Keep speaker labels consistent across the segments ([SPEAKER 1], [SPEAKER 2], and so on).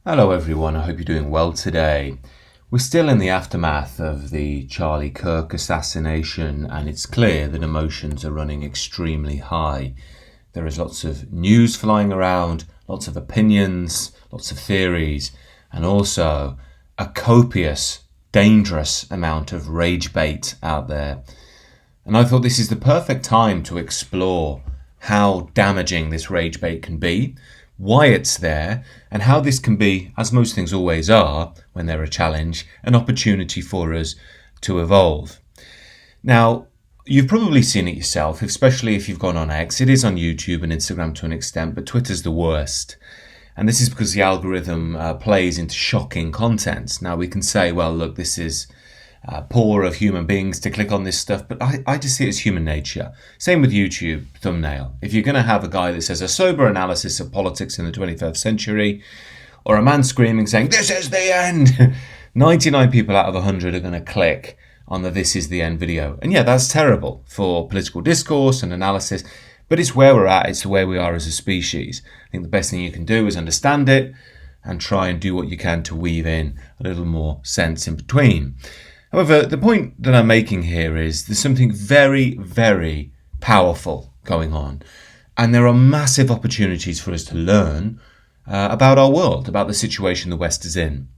[SPEAKER 1] Hello everyone, I hope you're doing well today. We're still in the aftermath of the Charlie Kirk assassination, and it's clear that emotions are running extremely high. There is lots of news flying around, lots of opinions, lots of theories, and also a copious, dangerous amount of rage bait out there. And I thought this is the perfect time to explore how damaging this rage bait can be, why it's there, and how this can be, as most things always are when they're a challenge, an opportunity for us to evolve. Now, you've probably seen it yourself, especially if you've gone on X. It is on YouTube and Instagram to an extent, but Twitter's the worst. And this is because the algorithm plays into shocking content. Now, we can say, well, look, this is poor of human beings to click on this stuff, but I just see it as human nature. Same with YouTube thumbnail. If you're going to have a guy that says a sober analysis of politics in the 21st century, or a man screaming saying, this is the end, 99 people out of 100 are going to click on the this is the end video. And yeah, that's terrible for political discourse and analysis, but it's where we're at, it's where we are as a species. I think the best thing you can do is understand it and try and do what you can to weave in a little more sense in between. However, the point that I'm making here is there's something very, very powerful going on. And there are massive opportunities for us to learn about our world, about the situation the West is in.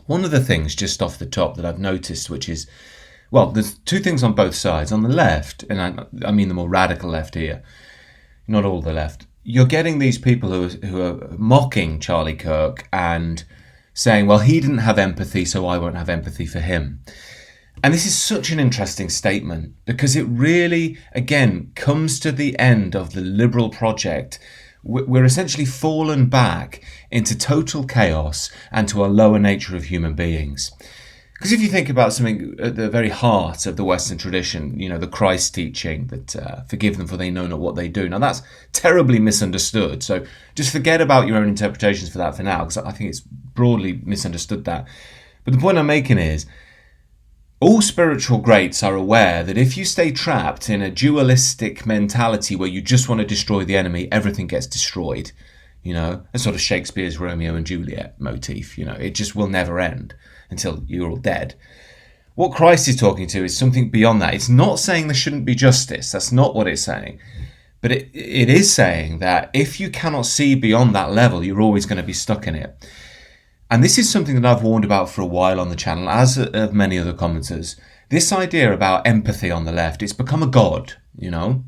[SPEAKER 1] One of the things just off the top that I've noticed, which is, well, there's two things on both sides. On the left, and I mean the more radical left here, not all the left, you're getting these people who are mocking Charlie Kirk and saying, well, he didn't have empathy, so I won't have empathy for him. And this is such an interesting statement because it really, again, comes to the end of the liberal project. We're essentially fallen back into total chaos and to a lower nature of human beings. Because if you think about something at the very heart of the Western tradition, you know, the Christ teaching that forgive them for they know not what they do. Now, that's terribly misunderstood. So just forget about your own interpretations for that for now, because I think it's broadly misunderstood that. But the point I'm making is all spiritual greats are aware that if you stay trapped in a dualistic mentality where you just want to destroy the enemy, everything gets destroyed. You know, a sort of Shakespeare's Romeo and Juliet motif. You know, it just will never end until you're all dead. What Christ is talking to is something beyond that. It's not saying there shouldn't be justice. That's not what it's saying. But it is saying that if you cannot see beyond that level, you're always going to be stuck in it. And this is something that I've warned about for a while on the channel, as of many other commenters. This idea about empathy on the left, it's become a god, you know.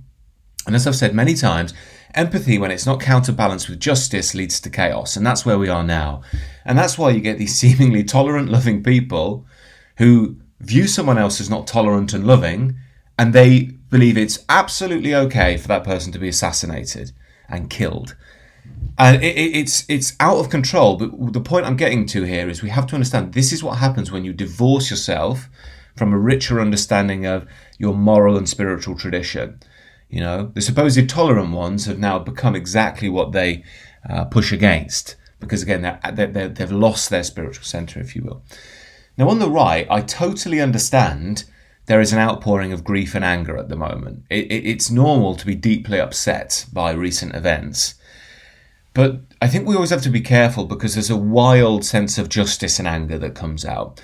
[SPEAKER 1] And as I've said many times, empathy, when it's not counterbalanced with justice, leads to chaos. And that's where we are now. And that's why you get these seemingly tolerant, loving people who view someone else as not tolerant and loving, and they believe it's absolutely okay for that person to be assassinated and killed. And it's out of control. But the point I'm getting to here is we have to understand this is what happens when you divorce yourself from a richer understanding of your moral and spiritual tradition. You know, the supposed tolerant ones have now become exactly what they push against, because again, they've lost their spiritual center, if you will. Now, on the right, I totally understand there is an outpouring of grief and anger at the moment. It's normal to be deeply upset by recent events. But I think we always have to be careful because there's a wild sense of justice and anger that comes out.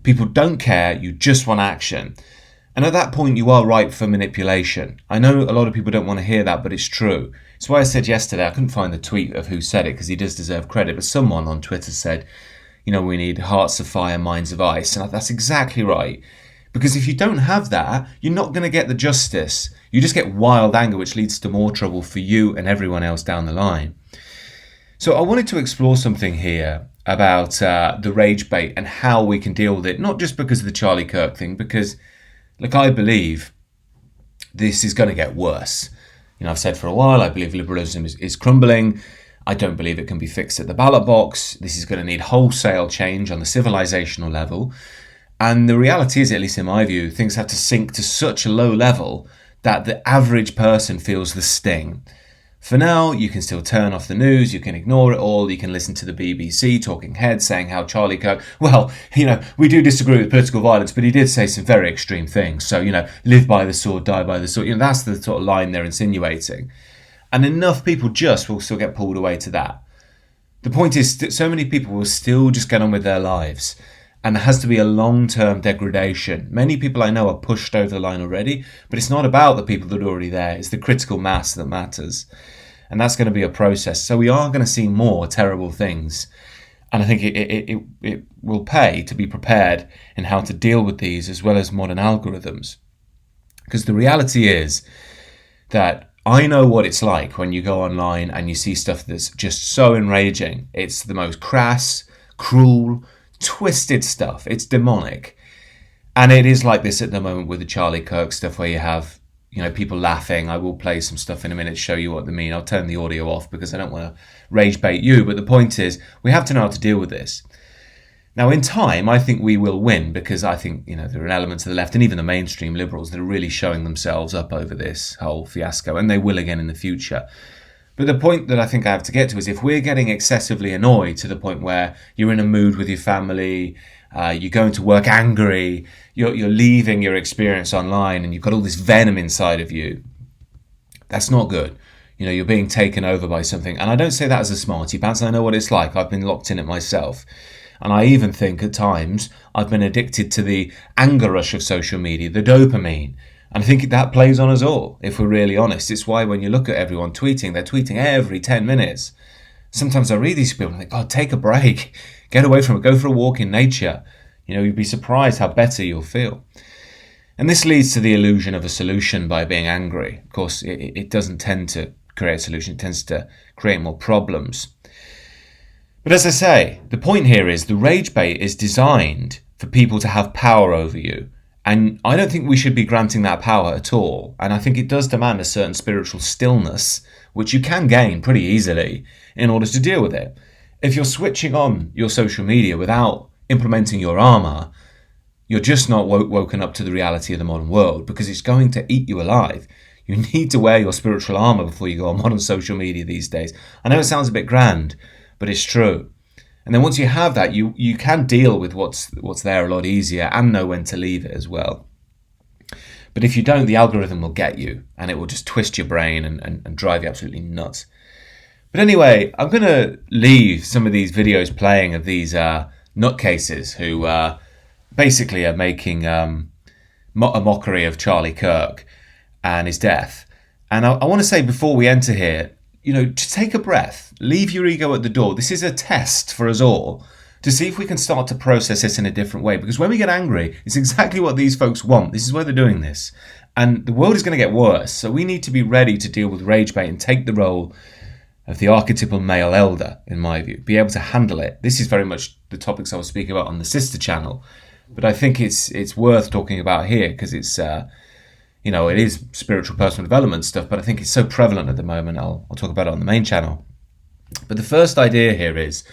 [SPEAKER 1] People don't care, you just want action. And at that point, you are ripe for manipulation. I know a lot of people don't want to hear that, but it's true. It's why I said yesterday, I couldn't find the tweet of who said it because he does deserve credit, but someone on Twitter said, you know, we need hearts of fire, minds of ice. And that's exactly right. Because if you don't have that, you're not going to get the justice. You just get wild anger, which leads to more trouble for you and everyone else down the line. So I wanted to explore something here about the rage bait and how we can deal with it, not just because of the Charlie Kirk thing, because, look, I believe this is going to get worse. You know, I've said for a while, I believe liberalism is crumbling. I don't believe it can be fixed at the ballot box. This is going to need wholesale change on the civilizational level. And the reality is, at least in my view, things have to sink to such a low level that the average person feels the sting. For now, you can still turn off the news, you can ignore it all, you can listen to the BBC talking heads saying how Charlie Kirk, well, you know, we do disagree with political violence, but he did say some very extreme things. So, you know, live by the sword, die by the sword. You know, that's the sort of line they're insinuating. And enough people just will still get pulled away to that. The point is that so many people will still just get on with their lives, and there has to be a long-term degradation. Many people I know are pushed over the line already, but it's not about the people that are already there. It's the critical mass that matters. And that's going to be a process. So we are going to see more terrible things. And I think it will pay to be prepared in how to deal with these, as well as modern algorithms. Because the reality is that I know what it's like when you go online and you see stuff that's just so enraging. It's the most crass, cruel, twisted stuff. It's demonic. And it is like this at the moment with the Charlie Kirk stuff, where you have, people laughing. I will play some stuff in a minute to show you what they mean. I'll turn the audio off because I don't want to rage bait you. But the point is, we have to know how to deal with this. Now, in time, I think we will win, because I think, there are elements of the left and even the mainstream liberals that are really showing themselves up over this whole fiasco, and they will again in the future. But the point that I think I have to get to is, if we're getting excessively annoyed to the point where you're in a mood with your family, you're going to work angry, you're leaving your experience online, and you've got all this venom inside of you, that's not good. You're being taken over by something. And I don't say that as a smarty pants. I know what it's like. I've been locked in it myself. And I even think at times I've been addicted to the anger rush of social media, the dopamine. And I think that plays on us all, if we're really honest. It's why when you look at everyone tweeting, they're tweeting every 10 minutes. Sometimes I read these people and think, God, take a break. Get away from it. Go for a walk in nature. You'd be surprised how better you'll feel. And this leads to the illusion of a solution by being angry. Of course, it doesn't tend to create a solution. It tends to create more problems. But as I say, the point here is the rage bait is designed for people to have power over you. And I don't think we should be granting that power at all. And I think it does demand a certain spiritual stillness, which you can gain pretty easily in order to deal with it. If you're switching on your social media without implementing your armor, you're just not woken up to the reality of the modern world, because it's going to eat you alive. You need to wear your spiritual armor before you go on modern social media these days. I know it sounds a bit grand, but it's true. And then once you have that, you can deal with what's there a lot easier and know when to leave it as well. But if you don't, the algorithm will get you, and it will just twist your brain and drive you absolutely nuts. But anyway, I'm going to leave some of these videos playing of these nutcases who basically are making a mockery of Charlie Kirk and his death. And I want to say, before we enter here, just take a breath, leave your ego at the door. This is a test for us all to see if we can start to process this in a different way. Because when we get angry, it's exactly what these folks want. This is why they're doing this. And the world is going to get worse. So we need to be ready to deal with rage bait and take the role of the archetypal male elder, in my view. Be able to handle it. This is very much the topics I was speaking about on the sister channel. But I think it's worth talking about here, because it's it is spiritual personal development stuff, but I think it's so prevalent at the moment. I'll talk about it on the main channel. But the first idea here is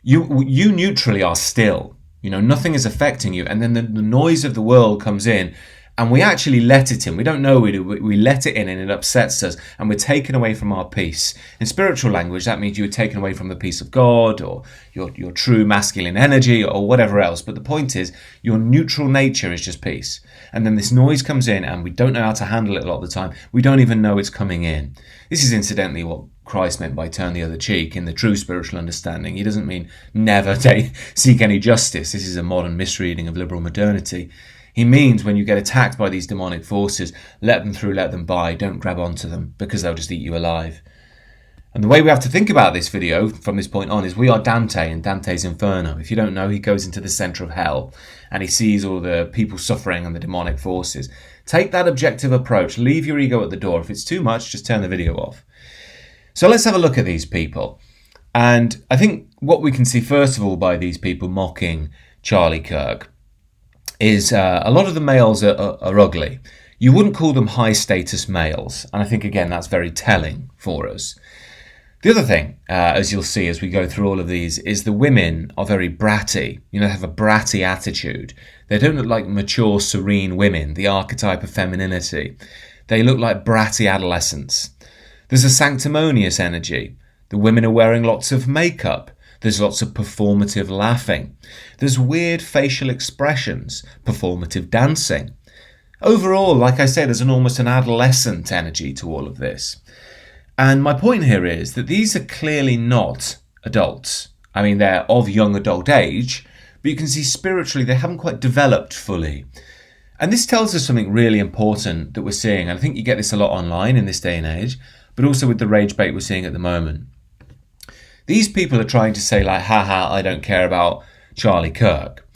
[SPEAKER 1] you neutrally are still. Nothing is affecting you, and then the noise of the world comes in, and we actually let it in. We don't know we do. We let it in, and it upsets us, and we're taken away from our peace. In spiritual language, that means you're taken away from the peace of God, or your true masculine energy, or whatever else. But the point is, your neutral nature is just peace. And then this noise comes in, and we don't know how to handle it a lot of the time. We don't even know it's coming in. This is incidentally what Christ meant by turn the other cheek in the true spiritual understanding. He doesn't mean never seek any justice. This is a modern misreading of liberal modernity. He means when you get attacked by these demonic forces, let them through, let them by, don't grab onto them, because they'll just eat you alive. And the way we have to think about this video from this point on is we are Dante in Dante's Inferno. If you don't know, he goes into the centre of hell and he sees all the people suffering and the demonic forces. Take that objective approach, leave your ego at the door. If it's too much, just turn the video off. So let's have a look at these people. And I think what we can see first of all by these people mocking Charlie Kirk is a lot of the males are ugly. You wouldn't call them high status males. And I think, again, that's very telling for us. The other thing, as you'll see as we go through all of these, is the women are very bratty. They have a bratty attitude. They don't look like mature, serene women, the archetype of femininity. They look like bratty adolescents. There's a sanctimonious energy. The women are wearing lots of makeup. There's lots of performative laughing. There's weird facial expressions, performative dancing. Overall, like I say, there's almost an adolescent energy to all of this. And my point here is that these are clearly not adults. I mean, they're of young adult age, but you can see spiritually they haven't quite developed fully. And this tells us something really important that we're seeing. And I think you get this a lot online in this day and age, but also with the rage bait we're seeing at the moment. These people are trying to say like, haha, I don't care about Charlie Kirk.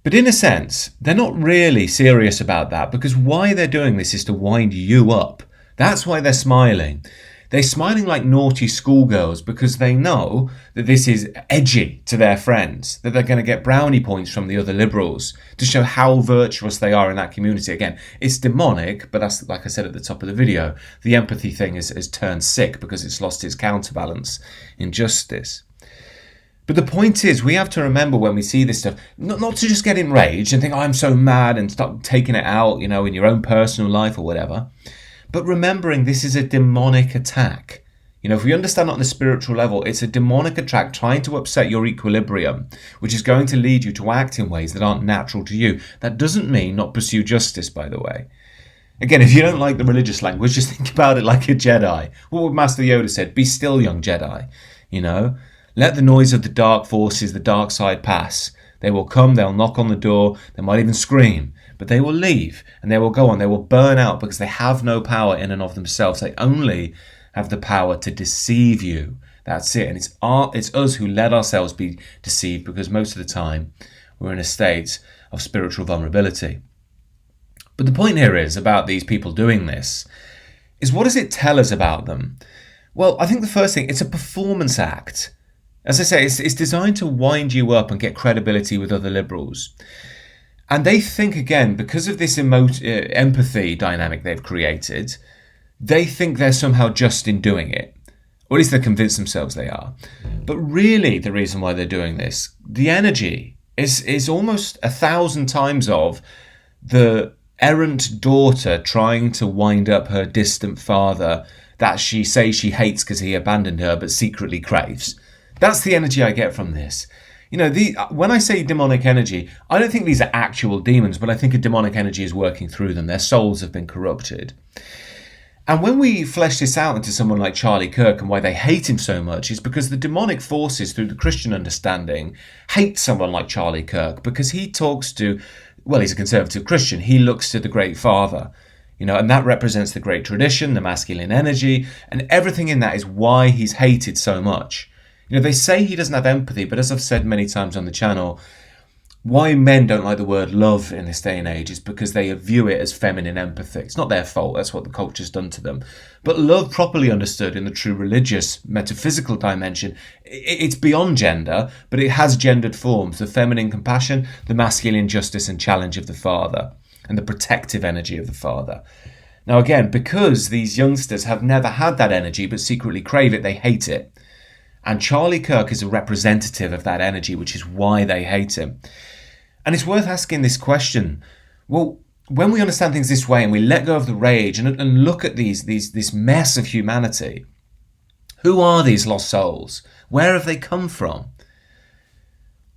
[SPEAKER 1] But in a sense, they're not really serious about that, because why they're doing this is to wind you up. That's why they're smiling. They're smiling like naughty schoolgirls because they know that this is edgy to their friends, that they're going to get brownie points from the other liberals to show how virtuous they are in that community. Again, it's demonic, but that's, like I said at the top of the video, the empathy thing has turned sick because it's lost its counterbalance in justice. But the point is, we have to remember when we see this stuff, not to just get enraged and think, oh, I'm so mad, and start taking it out, in your own personal life or whatever. But remembering this is a demonic attack. If we understand it on the spiritual level, it's a demonic attack trying to upset your equilibrium, which is going to lead you to act in ways that aren't natural to you. That doesn't mean not pursue justice, by the way. Again, if you don't like the religious language, just think about it like a Jedi. What would Master Yoda said? Be still, young Jedi. Let the noise of the dark forces, the dark side pass. They will come, they'll knock on the door, they might even scream, but they will leave and they will go on. They will burn out because they have no power in and of themselves. They only have the power to deceive you. That's it. And it's us who let ourselves be deceived, because most of the time we're in a state of spiritual vulnerability. But the point here is about these people doing this is, what does it tell us about them? Well, I think the first thing, it's a performance act. As I say, it's designed to wind you up and get credibility with other liberals. And they think, again, because of this empathy dynamic they've created, they think they're somehow just in doing it. Or at least they convince themselves they are. But really, the reason why they're doing this, the energy is almost 1,000 times of the errant daughter trying to wind up her distant father that she says she hates because he abandoned her but secretly craves. That's the energy I get from this. When I say demonic energy, I don't think these are actual demons, but I think a demonic energy is working through them. Their souls have been corrupted. And when we flesh this out into someone like Charlie Kirk and why they hate him so much, is because the demonic forces, through the Christian understanding, hate someone like Charlie Kirk because he talks to, well, he's a conservative Christian. He looks to the Great Father, and that represents the great tradition, the masculine energy, and everything in that is why he's hated so much. They say he doesn't have empathy, but as I've said many times on the channel, why men don't like the word love in this day and age is because they view it as feminine empathy. It's not their fault, that's what the culture's done to them. But love, properly understood in the true religious, metaphysical dimension, it's beyond gender, but it has gendered forms: the feminine compassion, the masculine justice and challenge of the father, and the protective energy of the father. Now again, because these youngsters have never had that energy but secretly crave it, they hate it. And Charlie Kirk is a representative of that energy, which is why they hate him. And it's worth asking this question. Well, when we understand things this way and we let go of the rage and look at this mess of humanity, who are these lost souls? Where have they come from?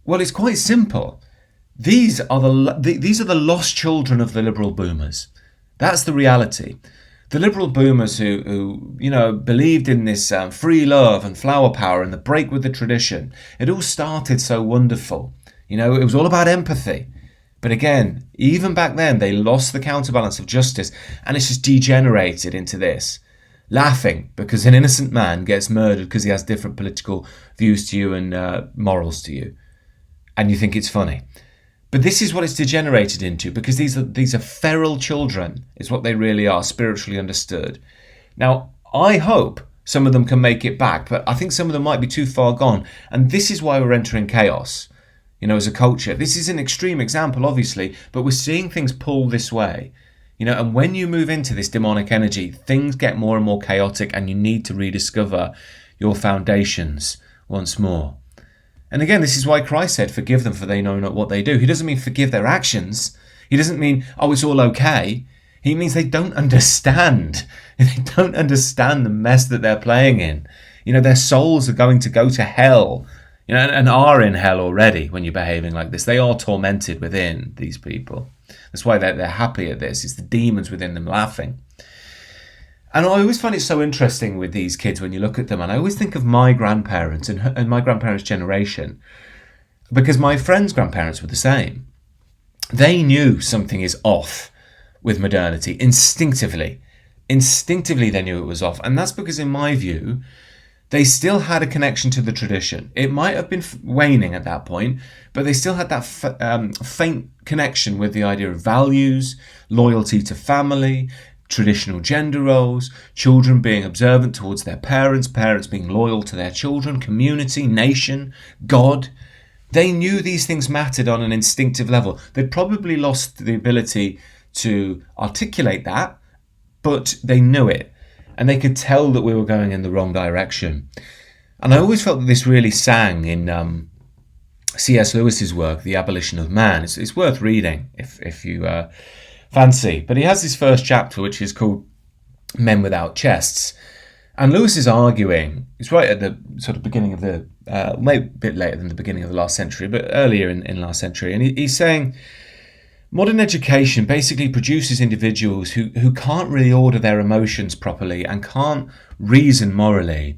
[SPEAKER 1] Well, it's quite simple. These are the lost children of the liberal boomers. That's the reality. The liberal boomers who believed in this free love and flower power and the break with the tradition. It all started so wonderful. It was all about empathy. But again, even back then, they lost the counterbalance of justice, and it's just degenerated into this. Laughing because an innocent man gets murdered because he has different political views to you and morals to you. And you think it's funny. But this is what it's degenerated into, because these are feral children, is what they really are, spiritually understood. Now, I hope some of them can make it back, but I think some of them might be too far gone. And this is why we're entering chaos, as a culture. This is an extreme example, obviously, but we're seeing things pull this way. And when you move into this demonic energy, things get more and more chaotic, and you need to rediscover your foundations once more. And again, this is why Christ said, forgive them for they know not what they do. He doesn't mean forgive their actions. He doesn't mean, oh, it's all okay. He means they don't understand. They don't understand the mess that they're playing in. Their souls are going to go to hell, and are in hell already when you're behaving like this. They are tormented within, these people. That's why they're happy at this. It's the demons within them laughing. And I always find it so interesting with these kids when you look at them. And I always think of my grandparents and my grandparents' generation, because my friends' grandparents were the same. They knew something is off with modernity instinctively. Instinctively, they knew it was off. And that's because, in my view, they still had a connection to the tradition. It might have been waning at that point, but they still had that faint connection with the idea of values, loyalty to family, traditional gender roles, children being observant towards their parents, parents being loyal to their children, community, nation, God. They knew these things mattered on an instinctive level. They'd probably lost the ability to articulate that, but they knew it. And they could tell that we were going in the wrong direction. And I always felt that this really sang in C.S. Lewis's work, The Abolition of Man. It's worth reading if you fancy. But he has this first chapter, which is called Men Without Chests. And Lewis is arguing, it's right at the sort of beginning of the, maybe a bit later than the beginning of the last century, but earlier in last century. And he's saying modern education basically produces individuals who can't really order their emotions properly and can't reason morally.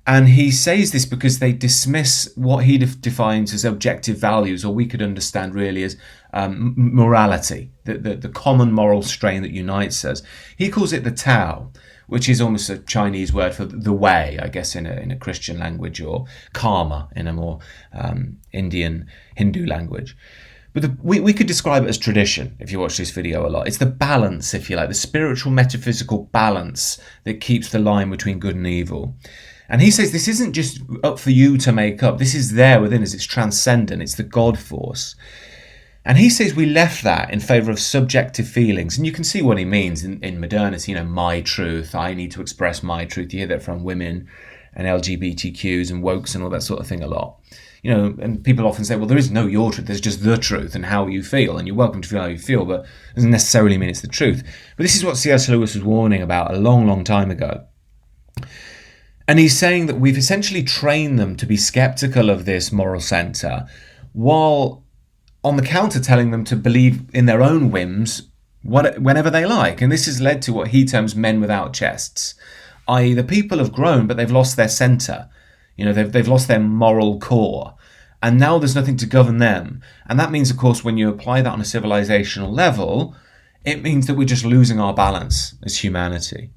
[SPEAKER 1] And he says this because they dismiss what he defines as objective values, or we could understand really as morality, the common moral strain that unites us. He calls it the Tao, which is almost a Chinese word for the way, I guess, in a Christian language, or karma in a more Indian Hindu language. But we could describe it as tradition, if you watch this video a lot. It's the balance, if you like, the spiritual, metaphysical balance that keeps the line between good and evil. And he says this isn't just up for you to make up. This is there within us. It's transcendent. It's the God force. And he says we left that in favour of subjective feelings. And you can see what he means in modernity, my truth. I need to express my truth. You hear that from women and LGBTQs and wokes and all that sort of thing a lot. And people often say, well, there is no your truth, there's just the truth and how you feel, and you're welcome to feel how you feel, but it doesn't necessarily mean it's the truth. But this is what C.S. Lewis was warning about a long, long time ago. And he's saying that we've essentially trained them to be skeptical of this moral centre, while on the counter telling them to believe in their own whims whenever they like. And this has led to what he terms men without chests, i.e. the people have grown, but they've lost their centre. They've lost their moral core, and now there's nothing to govern them. And that means, of course, when you apply that on a civilizational level, it means that we're just losing our balance as humanity.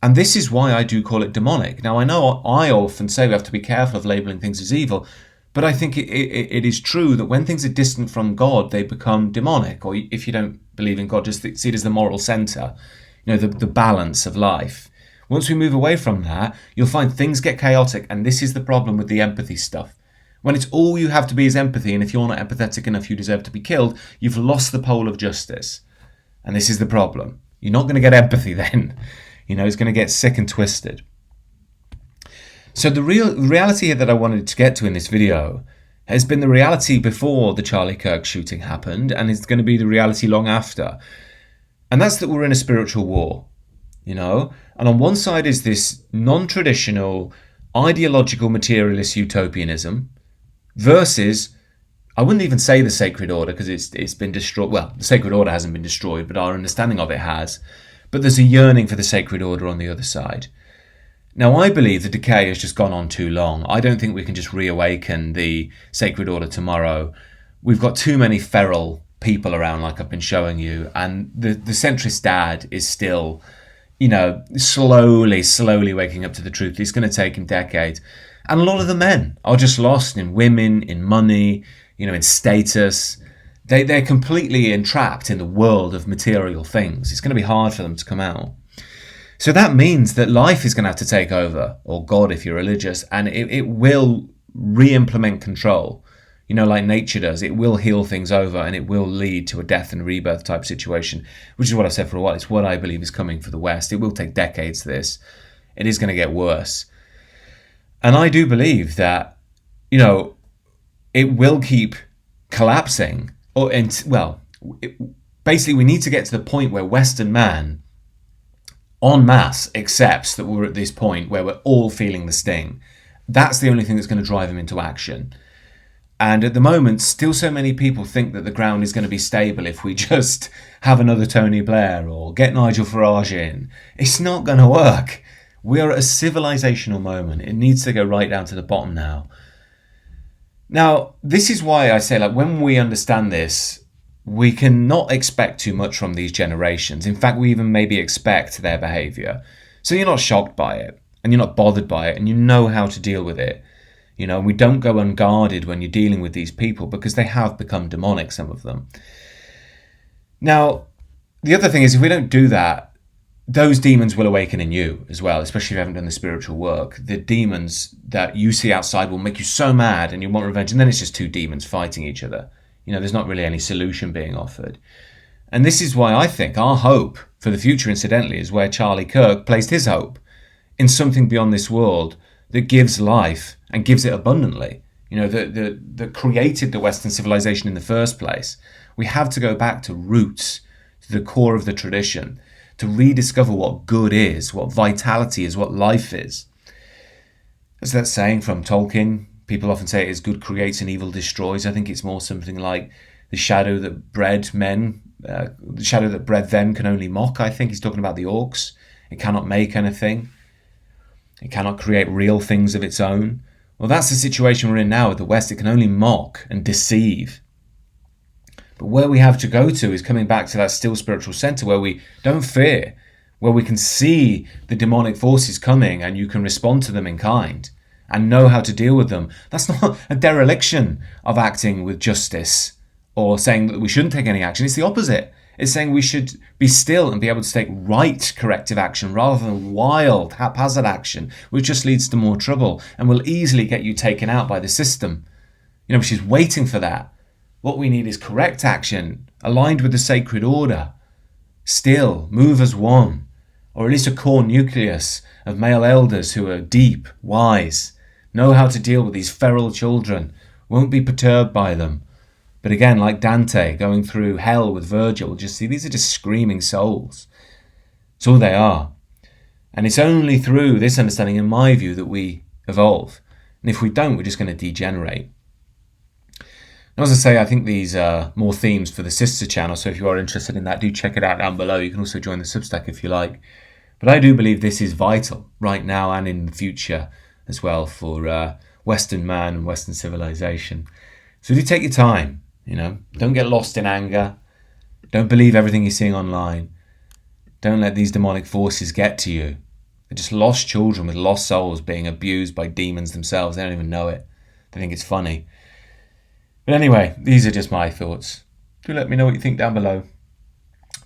[SPEAKER 1] And this is why I do call it demonic. Now, I know I often say we have to be careful of labeling things as evil, but I think it is true that when things are distant from God, they become demonic. Or if you don't believe in God, just see it as the moral center, the balance of life. Once we move away from that, you'll find things get chaotic, and this is the problem with the empathy stuff. When it's all you have to be is empathy, and if you're not empathetic enough, you deserve to be killed, you've lost the pole of justice. And this is the problem. You're not going to get empathy then. It's going to get sick and twisted. So the reality that I wanted to get to in this video has been the reality before the Charlie Kirk shooting happened, and it's going to be the reality long after. And that's that we're in a spiritual war. And on one side is this non-traditional, ideological, materialist utopianism versus, I wouldn't even say the sacred order because it's been destroyed. Well, the sacred order hasn't been destroyed, but our understanding of it has. But there's a yearning for the sacred order on the other side. Now, I believe the decay has just gone on too long. I don't think we can just reawaken the sacred order tomorrow. We've got too many feral people around, like I've been showing you, and the centrist dad is still slowly waking up to the truth. It's going to take him decades. And a lot of the men are just lost in women, in money, in status. They're completely entrapped in the world of material things. It's going to be hard for them to come out. So that means that life is going to have to take over, or God if you're religious, and it will re-implement control. Like nature does, it will heal things over, and it will lead to a death and rebirth type situation, which is what I've said for a while. It's what I believe is coming for the West. It will take decades, this. It is going to get worse. And I do believe that, it will keep collapsing. Basically, we need to get to the point where Western man, en masse, accepts that we're at this point where we're all feeling the sting. That's the only thing that's going to drive him into action. And at the moment, still so many people think that the ground is going to be stable if we just have another Tony Blair or get Nigel Farage in. It's not going to work. We are at a civilizational moment. It needs to go right down to the bottom now. Now, this is why I say, like, when we understand this, we cannot expect too much from these generations. In fact, we even maybe expect their behavior. So you're not shocked by it, and you're not bothered by it, and you know how to deal with it. You know, we don't go unguarded when you're dealing with these people because they have become demonic, some of them. Now, the other thing is, if we don't do that, those demons will awaken in you as well, especially if you haven't done the spiritual work. The demons that you see outside will make you so mad and you want revenge, and then it's just two demons fighting each other. You know, there's not really any solution being offered. And this is why I think our hope for the future, incidentally, is where Charlie Kirk placed his hope, in something beyond this world that gives life and gives it abundantly. You know, that created the Western civilization in the first place. We have to go back to roots, to the core of the tradition, to rediscover what good is, what vitality is, what life is. As that saying from Tolkien, people often say it is good creates and evil destroys. I think it's more something like the shadow that bred men, the shadow that bred them can only mock. I think he's talking about the orcs. It cannot make anything. It cannot create real things of its own. Well, that's the situation we're in now with the West. It can only mock and deceive. But where we have to go to is coming back to that still spiritual center where we don't fear, where we can see the demonic forces coming and you can respond to them in kind and know how to deal with them. That's not a dereliction of acting with justice or saying that we shouldn't take any action. It's the opposite. It's saying we should be still and be able to take right corrective action rather than wild, haphazard action, which just leads to more trouble and will easily get you taken out by the system, which is waiting for that. What we need is correct action, aligned with the sacred order. Still, move as one, or at least a core nucleus of male elders who are deep, wise, know how to deal with these feral children, won't be perturbed by them. But again, like Dante going through hell with Virgil, just see these are just screaming souls. It's all they are. And it's only through this understanding, in my view, that we evolve. And if we don't, we're just going to degenerate. And as I say, I think these are more themes for the sister channel, so if you are interested in that, do check it out down below. You can also join the Substack if you like. But I do believe this is vital right now and in the future as well for Western man and Western civilization. So do take your time, Don't get lost in anger. Don't believe everything you're seeing online. Don't let these demonic forces get to you. They're just lost children with lost souls being abused by demons themselves. They don't even know it. They think it's funny. But anyway, these are just my thoughts. Do let me know what you think down below.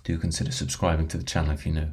[SPEAKER 1] Do consider subscribing to the channel if you're new.